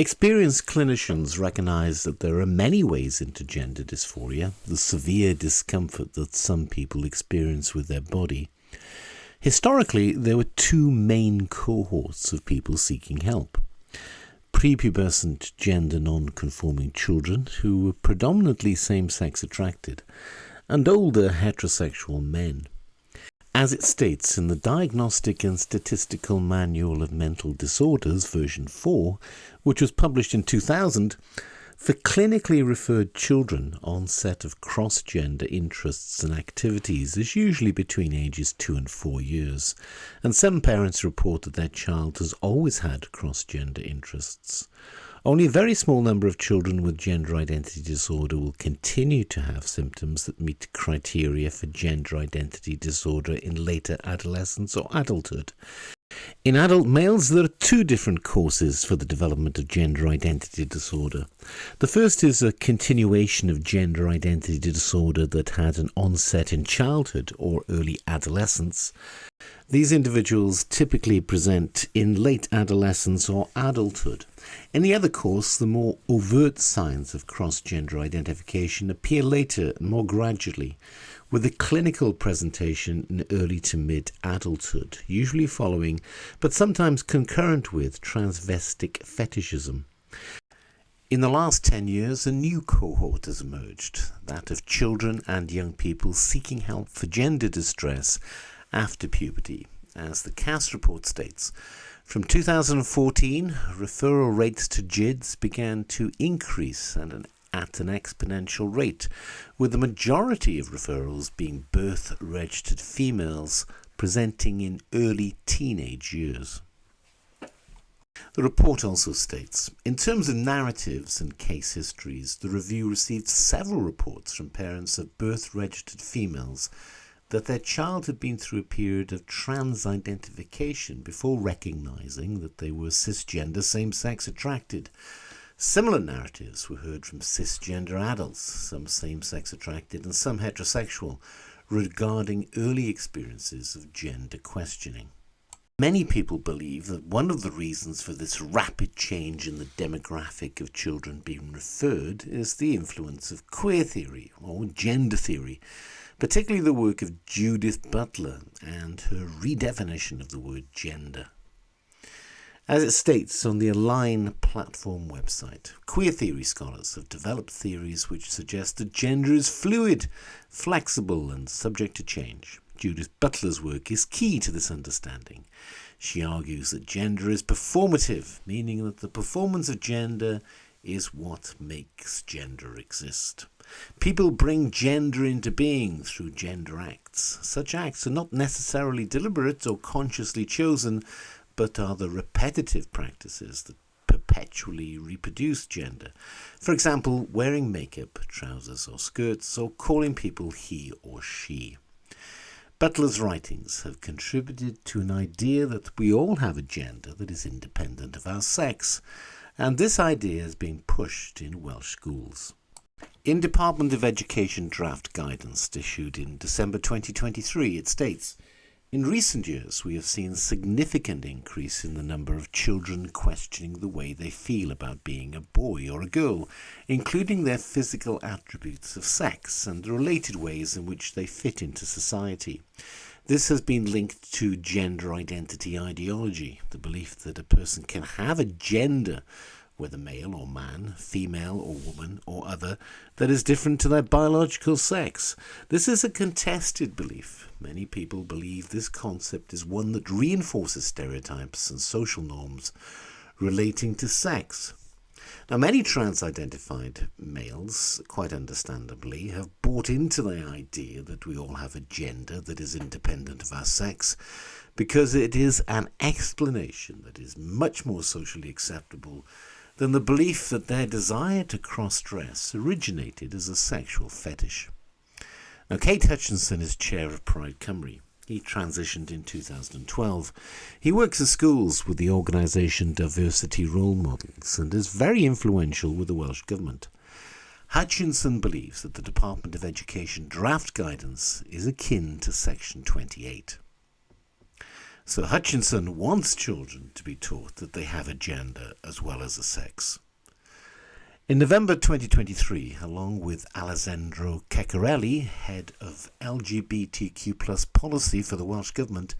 Experienced clinicians recognise that there are many ways into gender dysphoria, the severe discomfort that some people experience with their body. Historically, there were two main cohorts of people seeking help. Prepubescent gender non-conforming children who were predominantly same-sex attracted, and older heterosexual men. As it states in the Diagnostic and Statistical Manual of Mental Disorders, version 4, which was published in 2000, for clinically referred children, onset of cross-gender interests and activities is usually between ages 2 and 4 years, and some parents report that their child has always had cross-gender interests. Only a very small number of children with gender identity disorder will continue to have symptoms that meet criteria for gender identity disorder in later adolescence or adulthood. In adult males, there are two different causes for the development of gender identity disorder. The first is a continuation of gender identity disorder that had an onset in childhood or early adolescence. These individuals typically present in late adolescence or adulthood. In the other course, the more overt signs of cross-gender identification appear later and more gradually, with a clinical presentation in early to mid-adulthood, usually following, but sometimes concurrent with, transvestic fetishism. In the last 10 years, a new cohort has emerged, that of children and young people seeking help for gender distress after puberty. As the CAS report states, from 2014, referral rates to GIDS began to increase at an exponential rate, with the majority of referrals being birth-registered females presenting in early teenage years. The report also states, in terms of narratives and case histories, the review received several reports from parents of birth-registered females that their child had been through a period of trans-identification before recognizing that they were cisgender same-sex attracted. Similar narratives were heard from cisgender adults, some same-sex attracted and some heterosexual, regarding early experiences of gender questioning. Many people believe that one of the reasons for this rapid change in the demographic of children being referred is the influence of queer theory or gender theory, particularly the work of Judith Butler and her redefinition of the word gender. As it states on the Align platform website, queer theory scholars have developed theories which suggest that gender is fluid, flexible and subject to change. Judith Butler's work is key to this understanding. She argues that gender is performative, meaning that the performance of gender is what makes gender exist. People bring gender into being through gender acts. Such acts are not necessarily deliberate or consciously chosen, but are the repetitive practices that perpetually reproduce gender. For example, wearing makeup, trousers or skirts, or calling people he or she. Butler's writings have contributed to an idea that we all have a gender that is independent of our sex, and this idea is being pushed in Welsh schools. In Department of Education draft guidance issued in December 2023, it states, in recent years, we have seen a significant increase in the number of children questioning the way they feel about being a boy or a girl, including their physical attributes of sex and the related ways in which they fit into society. This has been linked to gender identity ideology, the belief that a person can have a gender, whether male or man, female or woman or other, that is different to their biological sex. This is a contested belief. Many people believe this concept is one that reinforces stereotypes and social norms relating to sex. Now, many trans-identified males, quite understandably, have bought into the idea that we all have a gender that is independent of our sex, because it is an explanation that is much more socially acceptable than the belief that their desire to cross-dress originated as a sexual fetish. Now, Kate Hutchinson is chair of Pride Cymru. He transitioned in 2012. He works in schools with the organisation Diversity Role Models and is very influential with the Welsh Government. Hutchinson believes that the Department of Education draft guidance is akin to Section 28. So Hutchinson wants children to be taught that they have a gender as well as a sex. In November 2023, along with Alessandro Ceccarelli, head of LGBTQ+ policy for the Welsh Government,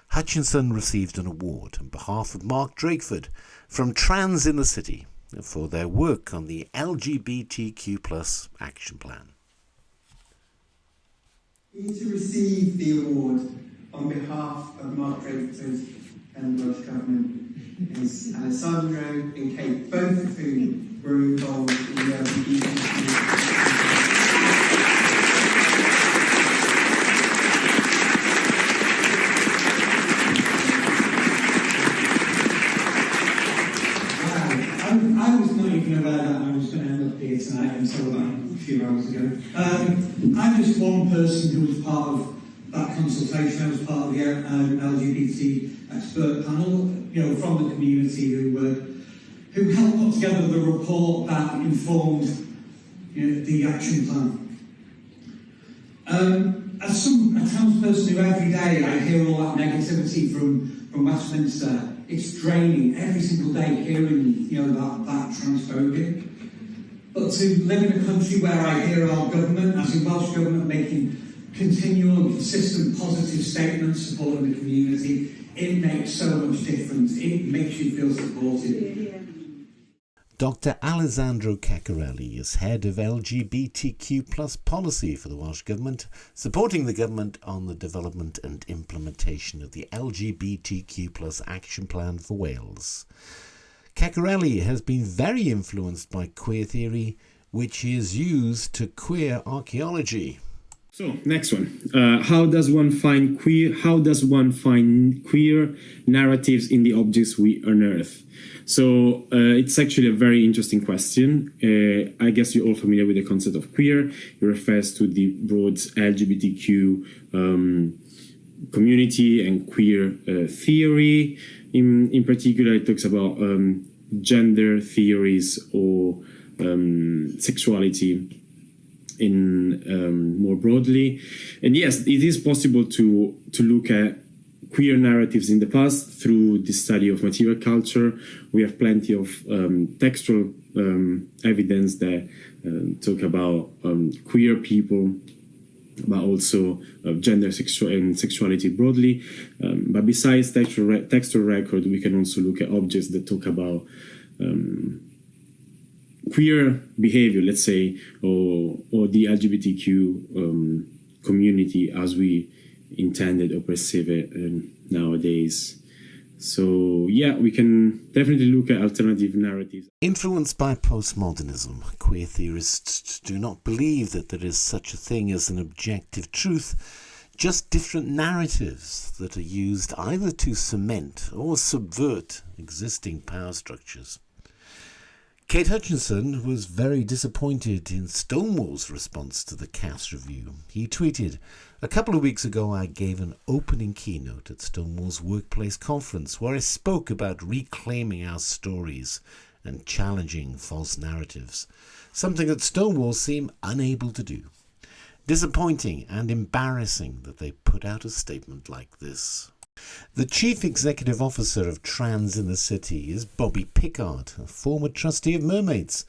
Hutchinson received an award on behalf of Mark Drakeford from Trans in the City for their work on the LGBTQ+ Action Plan. To receive the award on behalf of Mark Drakeford and the Welsh Government is Alessandro and Kate, both of whom were involved in the LGBTQ. I was not even aware that I was going to end up here tonight until about a few hours ago. I'm just one person who was part of that consultation. I was part of the LGBT expert panel, from the community who helped put together the report that informed the action plan. As a trans person who every day I hear all that negativity from Westminster, it's draining every single day hearing that transphobia. But to live in a country where I hear our government, as in Welsh Government, making continual and consistent positive statements supporting the community, it makes so much difference. It makes you feel supported. Dr. Alessandro Ceccarelli is head of LGBTQ+ policy for the Welsh Government, supporting the government on the development and implementation of the LGBTQ+ Action Plan for Wales. Ceccarelli has been very influenced by queer theory, which he has used to queer archaeology. So, next one. How does one find queer narratives in the objects we unearth? So, it's actually a very interesting question. I guess you're all familiar with the concept of queer. It refers to the broad LGBTQ community and queer theory. In particular, it talks about gender theories or sexuality in more broadly. And yes, it is possible to look at queer narratives in the past through the study of material culture. We have plenty of textual evidence that talk about queer people, but also gender and sexuality broadly. But besides textual record, we can also look at objects that talk about queer behavior, let's say, or the LGBTQ community as we intended or perceive it nowadays. So yeah, we can definitely look at alternative narratives. Influenced by postmodernism, queer theorists do not believe that there is such a thing as an objective truth, just different narratives that are used either to cement or subvert existing power structures. Kate Hutchinson was very disappointed in Stonewall's response to the Cass review. He tweeted, "A couple of weeks ago I gave an opening keynote at Stonewall's workplace conference where I spoke about reclaiming our stories and challenging false narratives, something that Stonewall seemed unable to do. Disappointing and embarrassing that they put out a statement like this." The Chief Executive Officer of Trans in the City is Bobbi Pickard, a former trustee of Mermaids.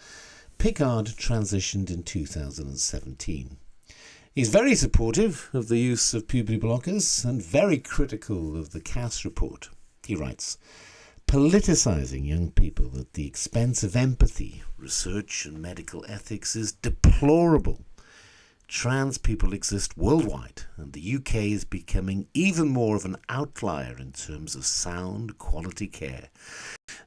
Pickard transitioned in 2017. He's very supportive of the use of puberty blockers and very critical of the Cass report. He writes, "Politicising young people at the expense of empathy, research and medical ethics is deplorable. Trans people exist worldwide, and the UK is becoming even more of an outlier in terms of sound quality care.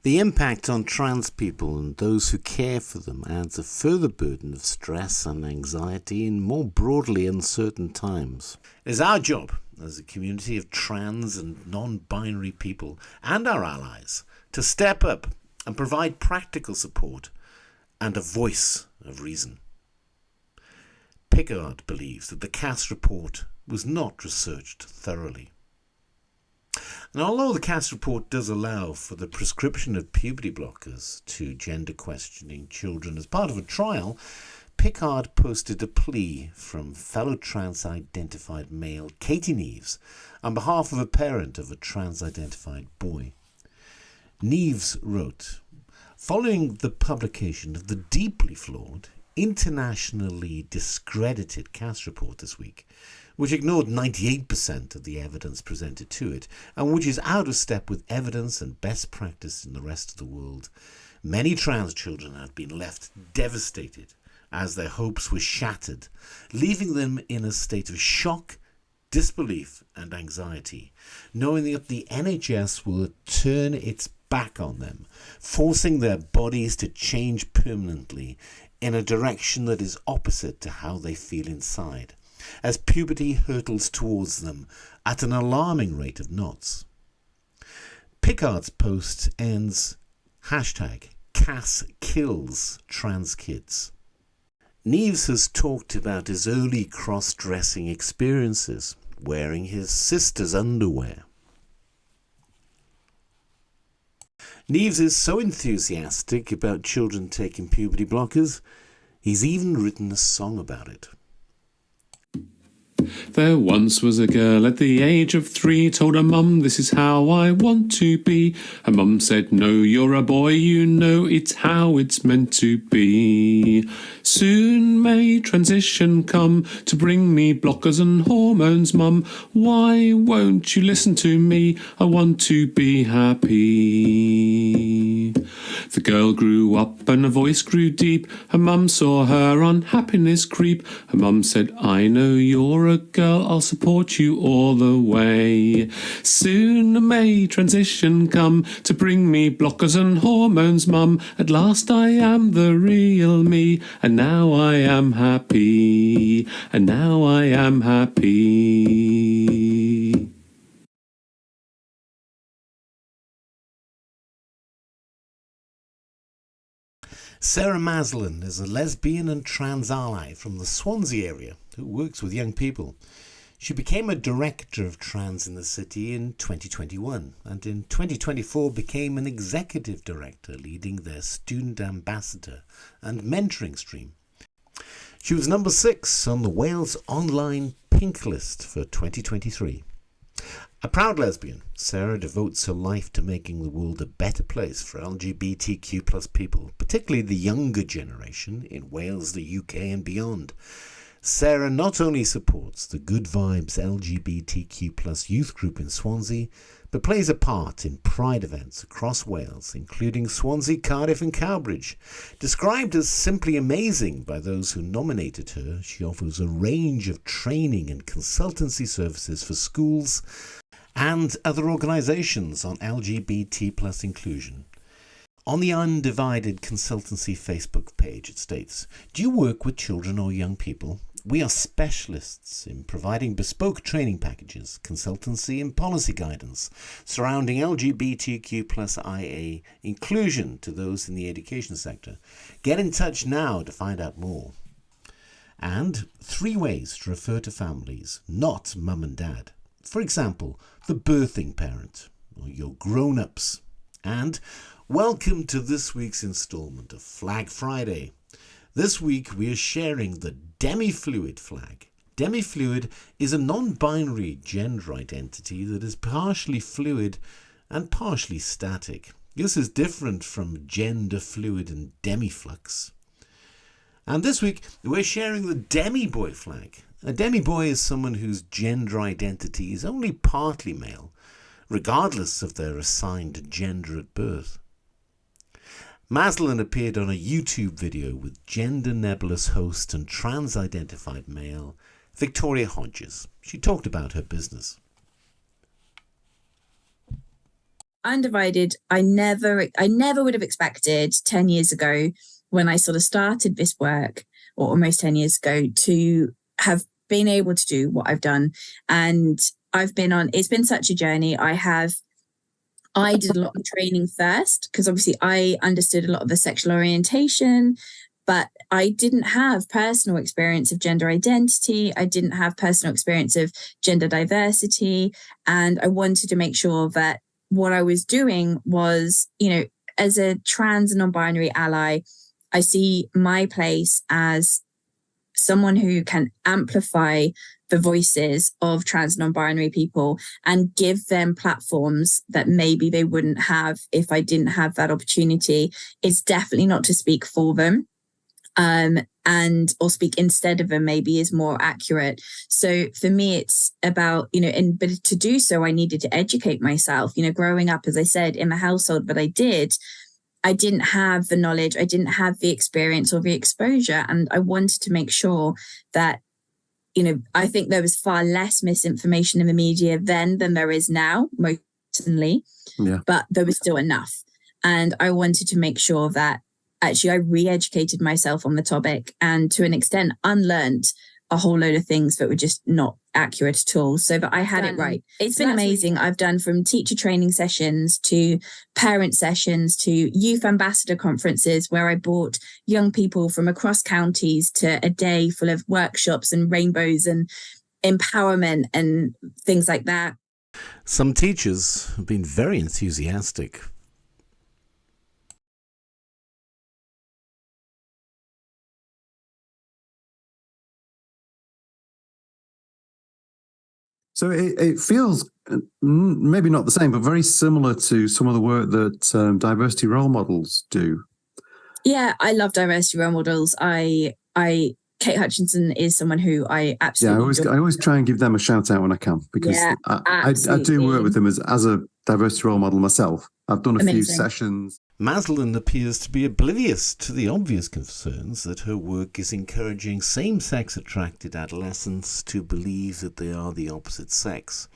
The impact on trans people and those who care for them adds a further burden of stress and anxiety in more broadly uncertain times. It is our job as a community of trans and non-binary people and our allies to step up and provide practical support and a voice of reason." Pickard believes that the Cass report was not researched thoroughly. And although the Cass report does allow for the prescription of puberty blockers to gender questioning children as part of a trial, Pickard posted a plea from fellow trans-identified male Katie Neeves on behalf of a parent of a trans-identified boy. Neeves wrote, "Following the publication of the deeply flawed, internationally discredited CAS report this week, which ignored 98% of the evidence presented to it, and which is out of step with evidence and best practice in the rest of the world, many trans children have been left devastated as their hopes were shattered, leaving them in a state of shock, disbelief and anxiety, knowing that the NHS will turn its back on them, forcing their bodies to change permanently in a direction that is opposite to how they feel inside, as puberty hurtles towards them at an alarming rate of knots." Pickard's post ends #CAS kills trans kids. Neeves has talked about his early cross-dressing experiences, wearing his sister's underwear. Neeves is so enthusiastic about children taking puberty blockers, he's even written a song about it. There once was a girl at the age of 3, told her mum, "This is how I want to be." Her mum said, "No, you're a boy, you know it's how it's meant to be. Soon may transition come to bring me blockers and hormones, mum. Why won't you listen to me? I want to be happy." The girl grew up and her voice grew deep. Her mum saw her unhappiness creep. Her mum said, "I know you're a girl, I'll support you all the way. Soon may transition come to bring me blockers and hormones, mum. At last I am the real me, and now I am happy, and now I am happy." Sarah Maslen is a lesbian and trans ally from the Swansea area who works with young people. She became a director of trans in the city in 2021 and in 2024 became an executive director leading their student ambassador and mentoring stream. She was number 6 on the Wales online Pinc List for 2023. A proud lesbian, Sarah devotes her life to making the world a better place for LGBTQ+ people, particularly the younger generation in Wales, the UK and beyond. Sarah not only supports the Good Vibes LGBTQ+ youth group in Swansea, but plays a part in Pride events across Wales, including Swansea, Cardiff and Cowbridge. Described as simply amazing by those who nominated her, she offers a range of training and consultancy services for schools and other organisations on LGBT+ inclusion. On the Undivided Consultancy Facebook page, it states, "Do you work with children or young people? We are specialists in providing bespoke training packages, consultancy and policy guidance surrounding LGBTQ+ IA inclusion to those in the education sector. Get in touch now to find out more." And 3 ways to refer to families, not mum and dad. For example, the birthing parent or your grown-ups. And welcome to this week's instalment of Flag Friday. This week we are sharing the demi-fluid flag. Demi-fluid is a non-binary gender identity that is partially fluid and partially static. This is different from gender fluid and demi-flux. And this week we're sharing the demi-boy flag. A demi-boy is someone whose gender identity is only partly male, regardless of their assigned gender at birth. Maslen appeared on a YouTube video with gender Nebulous host and trans-identified male Vicky Hodges. She talked about her business. Undivided, I never would have expected 10 years ago when I sort of started this work, or almost 10 years ago, to have been able to do what I've done. And it's been such a journey. I did a lot of training first because obviously I understood a lot of the sexual orientation, but I didn't have personal experience of gender identity. I didn't have personal experience of gender diversity. And I wanted to make sure that what I was doing was, as a trans and non-binary ally, I see my place as someone who can amplify the voices of trans non-binary people and give them platforms that maybe they wouldn't have if I didn't have that opportunity. It's definitely not to speak for them. Or speak instead of them maybe is more accurate. So for me, it's about, but to do so, I needed to educate myself. Growing up, as I said, in the household that I didn't have the knowledge, I didn't have the experience or the exposure. And I wanted to make sure that, I think there was far less misinformation in the media then than there is now, most certainly. Yeah. But there was still enough. And I wanted to make sure that actually I re-educated myself on the topic and to an extent unlearned a whole load of things that were just not accurate at all, so that I had it right. It's been amazing. I've done from teacher training sessions to parent sessions to youth ambassador conferences where I brought young people from across counties to a day full of workshops and rainbows and empowerment and things like that. Some teachers have been very enthusiastic. So it feels maybe not the same, but very similar to some of the work that diversity role models do. Yeah, I love diversity role models. Kate Hutchinson is someone who I absolutely I always try and give them a shout out when I can, because I do work with them as a diversity role model myself. I've done a few sessions. Maslen appears to be oblivious to the obvious concerns that her work is encouraging same-sex attracted adolescents to believe that they are the opposite sex.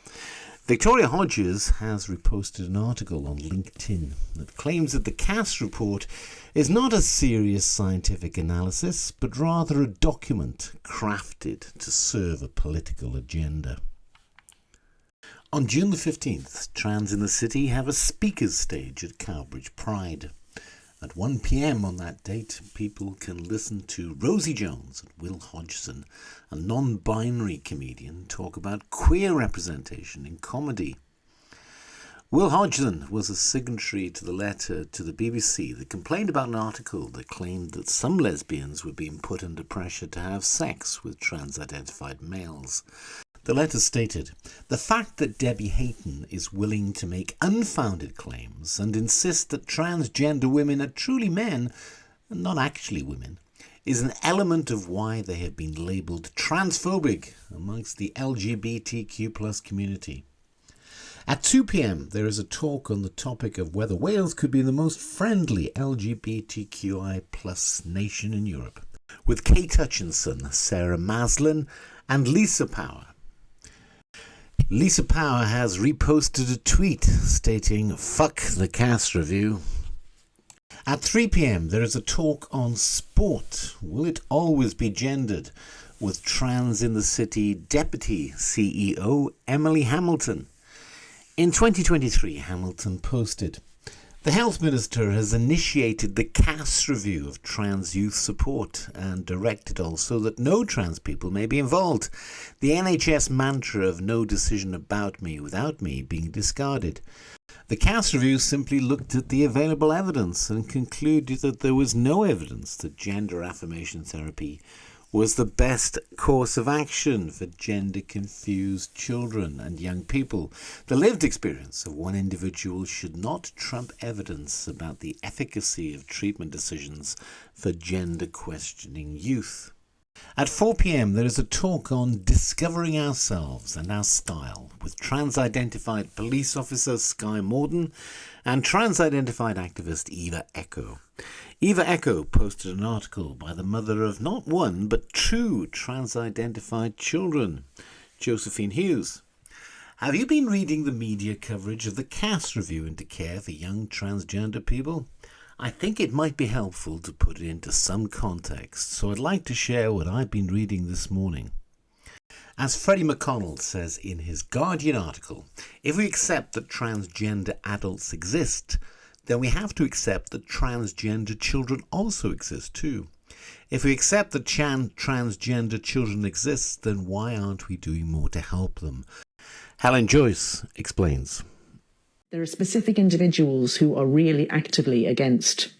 Victoria Hodges has reposted an article on LinkedIn that claims that the CAS report is not a serious scientific analysis, but rather a document crafted to serve a political agenda. On June the 15th, Trans in the City have a speakers stage at Cowbridge Pride. At 1 p.m. on that date, people can listen to Rosie Jones and Will Hodgson, a non-binary comedian, talk about queer representation in comedy. Will Hodgson was a signatory to the letter to the BBC that complained about an article that claimed that some lesbians were being put under pressure to have sex with trans-identified males. The letter stated, "The fact that Debbie Hayton is willing to make unfounded claims and insist that transgender women are truly men and not actually women is an element of why they have been labelled transphobic amongst the LGBTQ+ community." At 2 p.m, there is a talk on the topic of whether Wales could be the most friendly LGBTQI+ nation in Europe, with Kate Hutchinson, Sarah Maslen and Lisa Power. Lisa Power has reposted a tweet stating, "Fuck the CAS review." At 3 p.m, there is a talk on sport. Will it always be gendered? With Trans in the City Deputy CEO Emily Hamilton. In 2023, Hamilton posted, "The Health Minister has initiated the CAS review of trans youth support and directed also that no trans people may be involved. The NHS mantra of no decision about me without me being discarded. The CAS review simply looked at the available evidence and concluded that there was no evidence that gender affirmation therapy was the best course of action for gender-confused children and young people. The lived experience of one individual should not trump evidence about the efficacy of treatment decisions for gender-questioning youth." At 4 p.m, there is a talk on discovering ourselves and our style with trans-identified police officer Skye Morden and trans-identified activist Eva Echo. Eva Echo posted an article by the mother of not one but two trans-identified children, Josephine Hughes. "Have you been reading the media coverage of the CAS review into care for young transgender people? I think it might be helpful to put it into some context, so I'd like to share what I've been reading this morning." As Freddie McConnell says in his Guardian article, if we accept that transgender adults exist, then we have to accept that transgender children also exist too. If we accept that transgender children exist, then why aren't we doing more to help them? Helen Joyce explains. There are specific individuals who are really actively against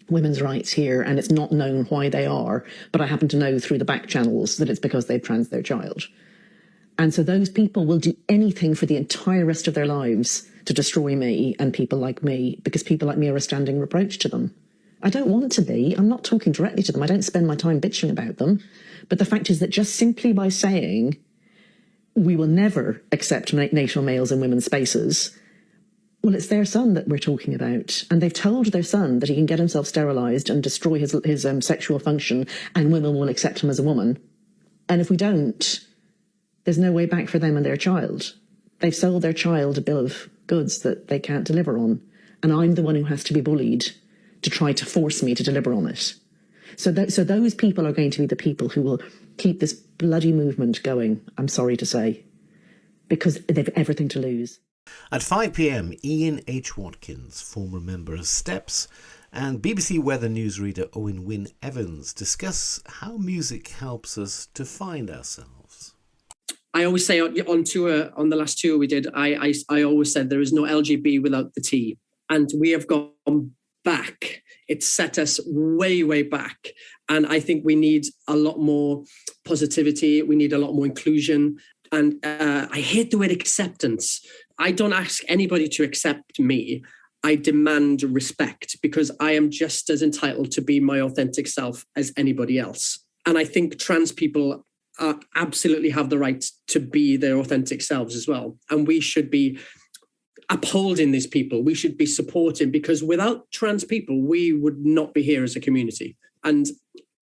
women's rights here, and it's not known why they are, but I happen to know through the back channels that it's because they've trans their child. And so those people will do anything for the entire rest of their lives to destroy me and people like me, because people like me are a standing reproach to them. I don't want to be. I'm not talking directly to them. I don't spend my time bitching about them. But the fact is that just simply by saying we will never accept natal males in women's spaces, well, it's their son that we're talking about. And they've told their son that he can get himself sterilised and destroy his sexual function, and women will accept him as a woman. And if we don't, there's no way back for them and their child. They've sold their child a bill of goods that they can't deliver on. And I'm the one who has to be bullied to try to force me to deliver on it. So those people are going to be the people who will keep this bloody movement going, I'm sorry to say, because they've everything to lose. At 5 p.m, Ian H Watkins, former member of STEPS, and BBC Weather newsreader Owen Wynne Evans discuss how music helps us to find ourselves. I always say on tour, on the last tour we did, I always said there is no LGB without the T. And we have gone back. It set us way, way back. And I think we need a lot more positivity. We need a lot more inclusion. And I hate the word acceptance. I don't ask anybody to accept me. I demand respect, because I am just as entitled to be my authentic self as anybody else. And I think trans people absolutely have the right to be their authentic selves as well. And we should be upholding these people. We should be supporting, because without trans people, we would not be here as a community. And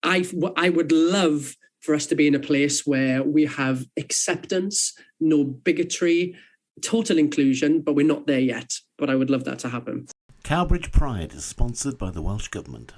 I would love for us to be in a place where we have acceptance, no bigotry, total inclusion, but we're not there yet. But I would love that to happen. Cowbridge Pride is sponsored by the Welsh Government.